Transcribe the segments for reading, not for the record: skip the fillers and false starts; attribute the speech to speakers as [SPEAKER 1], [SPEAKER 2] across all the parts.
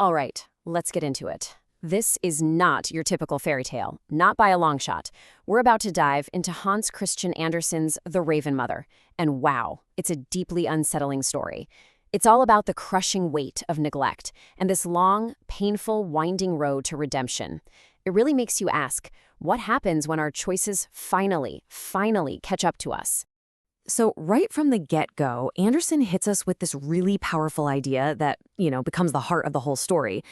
[SPEAKER 1] All right, let's get into it. This is not your typical fairy tale, not by a long shot. We're about to dive into Hans Christian Andersen's The Raven Mother. And wow, it's a deeply unsettling story. It's all about the crushing weight of neglect and this long, painful, winding road to redemption. It really makes you ask, what happens when our choices finally catch up to us? So right from the get-go, Andersen hits us with this really powerful idea that, becomes the heart of the whole story.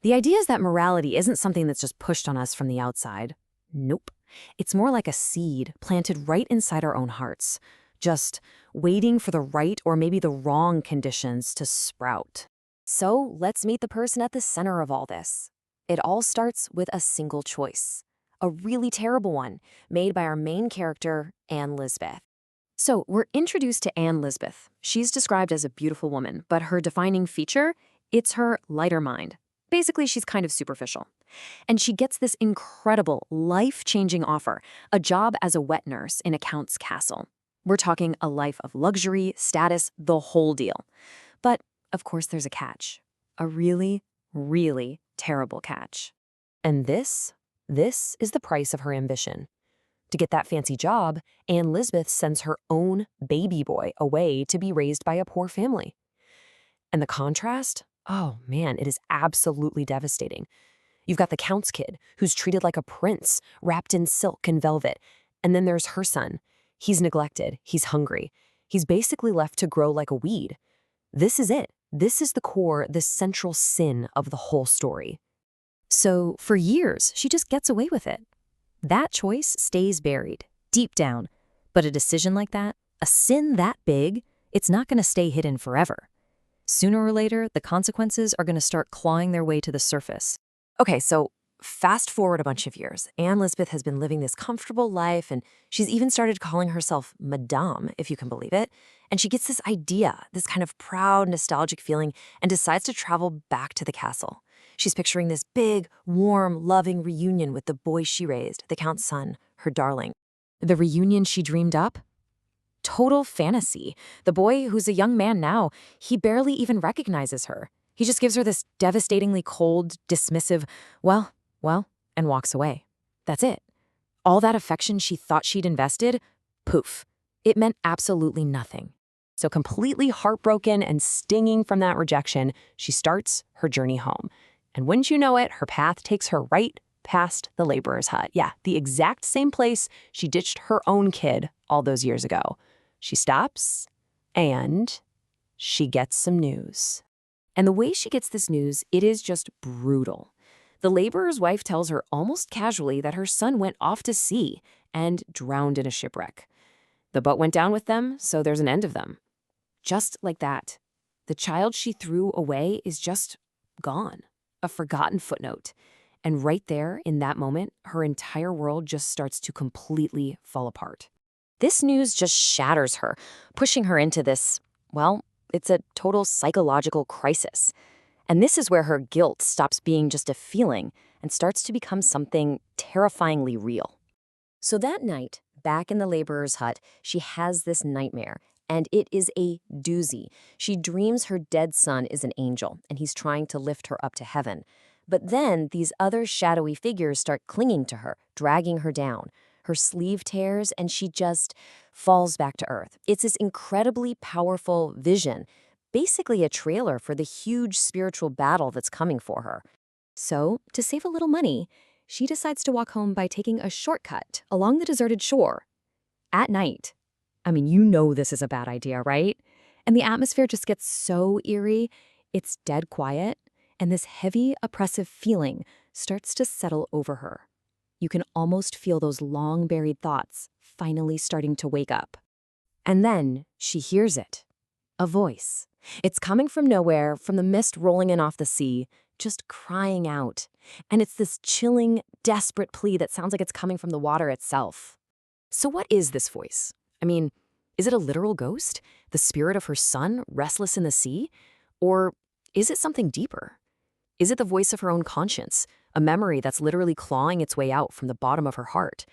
[SPEAKER 1] The idea is that morality isn't something that's just pushed on us from the outside. Nope. It's more like a seed planted right inside our own hearts, just waiting for the right or maybe the wrong conditions to sprout. So let's meet the person at the center of all this. It all starts with a single choice, a really terrible one, made by our main character, Lisbeth. So we're introduced to Lisbeth. She's described as a beautiful woman, but her defining feature, it's her lighter mind. Basically, she's kind of superficial. And she gets this incredible, life-changing offer, a job as a wet nurse in a count's castle. We're talking a life of luxury, status, the whole deal. But, of course, there's a catch. A really, really terrible catch. And this is the price of her ambition. To get that fancy job, Lisbeth sends her own baby boy away to be raised by a poor family. And the contrast? Oh man, it is absolutely devastating. You've got the count's kid, who's treated like a prince, wrapped in silk and velvet. And then there's her son. He's neglected, he's hungry. He's basically left to grow like a weed. This is it. This is the core, the central sin of the whole story. So for years, she just gets away with it. That choice stays buried, deep down. But a decision like that, a sin that big, it's not going to stay hidden forever. Sooner or later, the consequences are going to start clawing their way to the surface. Okay, so fast forward a bunch of years. Lisbeth has been living this comfortable life, and she's even started calling herself Madame, if you can believe it. And she gets this idea, this kind of proud, nostalgic feeling, and decides to travel back to the castle. She's picturing this big, warm, loving reunion with the boy she raised, the Count's son, her darling. The reunion she dreamed up? Total fantasy. The boy, who's a young man now, he barely even recognizes her. He just gives her this devastatingly cold, dismissive, well, and walks away. That's it. All that affection she thought she'd invested, poof. It meant absolutely nothing. So completely heartbroken and stinging from that rejection, she starts her journey home. And wouldn't you know it, her path takes her right past the laborer's hut. Yeah, the exact same place she ditched her own kid all those years ago. She stops, and she gets some news. And the way she gets this news, it is just brutal. The laborer's wife tells her almost casually that her son went off to sea and drowned in a shipwreck. The boat went down with them, so there's an end of them. Just like that. The child she threw away is just gone. A forgotten footnote. And right there, in that moment, her entire world just starts to completely fall apart. This news just shatters her, pushing her into this, it's a total psychological crisis. And this is where her guilt stops being just a feeling and starts to become something terrifyingly real. So that night, back in the laborer's hut, she has this nightmare. And it is a doozy. She dreams her dead son is an angel, and he's trying to lift her up to heaven. But then these other shadowy figures start clinging to her, dragging her down. Her sleeve tears, and she just falls back to earth. It's this incredibly powerful vision, basically a trailer for the huge spiritual battle that's coming for her. So, to save a little money, she decides to walk home by taking a shortcut along the deserted shore. At night. You know this is a bad idea, right? And the atmosphere just gets so eerie, it's dead quiet, and this heavy, oppressive feeling starts to settle over her. You can almost feel those long-buried thoughts finally starting to wake up. And then she hears it. A voice. It's coming from nowhere, from the mist rolling in off the sea, just crying out. And it's this chilling, desperate plea that sounds like it's coming from the water itself. So what is this voice? Is it a literal ghost? The spirit of her son, restless in the sea? Or is it something deeper? Is it the voice of her own conscience, a memory that's literally clawing its way out from the bottom of her heart?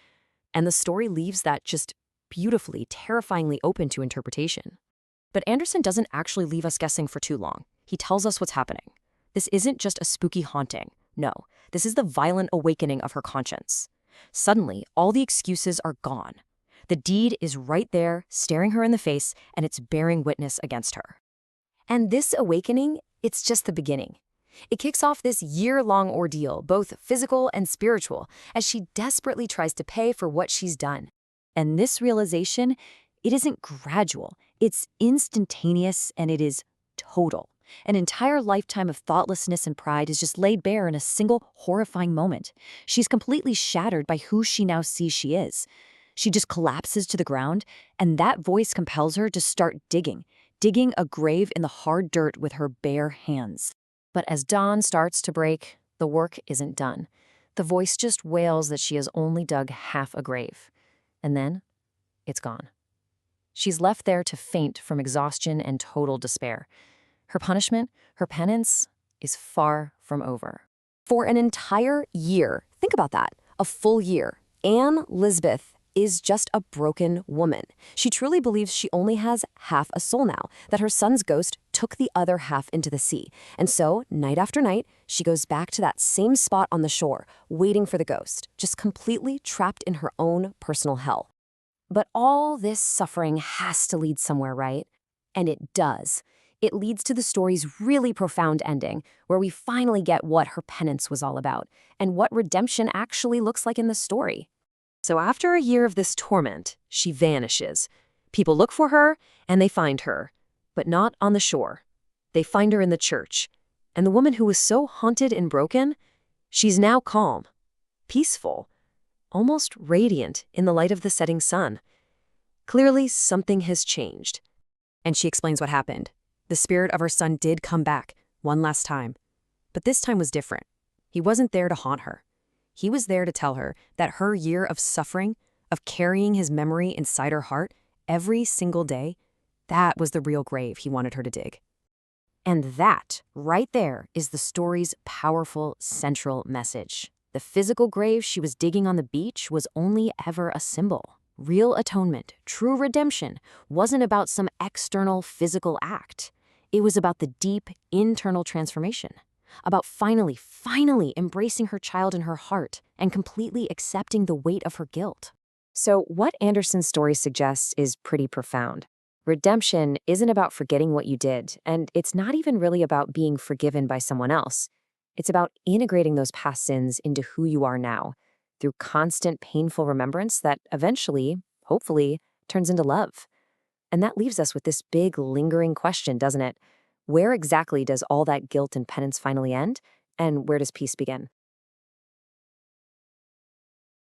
[SPEAKER 1] And the story leaves that just beautifully, terrifyingly open to interpretation. But Andersen doesn't actually leave us guessing for too long. He tells us what's happening. This isn't just a spooky haunting. No, this is the violent awakening of her conscience. Suddenly, all the excuses are gone. The deed is right there, staring her in the face, and it's bearing witness against her. And this awakening, it's just the beginning. It kicks off this year-long ordeal, both physical and spiritual, as she desperately tries to pay for what she's done. And this realization, it isn't gradual, it's instantaneous, and it is total. An entire lifetime of thoughtlessness and pride is just laid bare in a single horrifying moment. She's completely shattered by who she now sees she is. She just collapses to the ground, and that voice compels her to start digging a grave in the hard dirt with her bare hands. But as dawn starts to break, the work isn't done. The voice just wails that she has only dug half a grave. And then, it's gone. She's left there to faint from exhaustion and total despair. Her punishment, her penance, is far from over. For an entire year, think about that, a full year, Lisbeth is just a broken woman. She truly believes she only has half a soul now, that her son's ghost took the other half into the sea. And so, night after night, she goes back to that same spot on the shore, waiting for the ghost, just completely trapped in her own personal hell. But all this suffering has to lead somewhere, right? And it does. It leads to the story's really profound ending, where we finally get what her penance was all about, and what redemption actually looks like in the story. So after a year of this torment, she vanishes. People look for her, and they find her. But not on the shore. They find her in the church. And the woman who was so haunted and broken, she's now calm, peaceful, almost radiant in the light of the setting sun. Clearly, something has changed. And she explains what happened. The spirit of her son did come back, one last time. But this time was different. He wasn't there to haunt her. He was there to tell her that her year of suffering, of carrying his memory inside her heart every single day, that was the real grave he wanted her to dig. And that, right there, is the story's powerful central message. The physical grave she was digging on the beach was only ever a symbol. Real atonement, true redemption, wasn't about some external physical act. It was about the deep internal transformation. About finally embracing her child in her heart and completely accepting the weight of her guilt. So what Andersen's story suggests is pretty profound. Redemption isn't about forgetting what you did, and it's not even really about being forgiven by someone else. It's about integrating those past sins into who you are now, through constant painful remembrance that eventually, hopefully, turns into love. And that leaves us with this big, lingering question, doesn't it? Where exactly does all that guilt and penance finally end? And where does peace begin?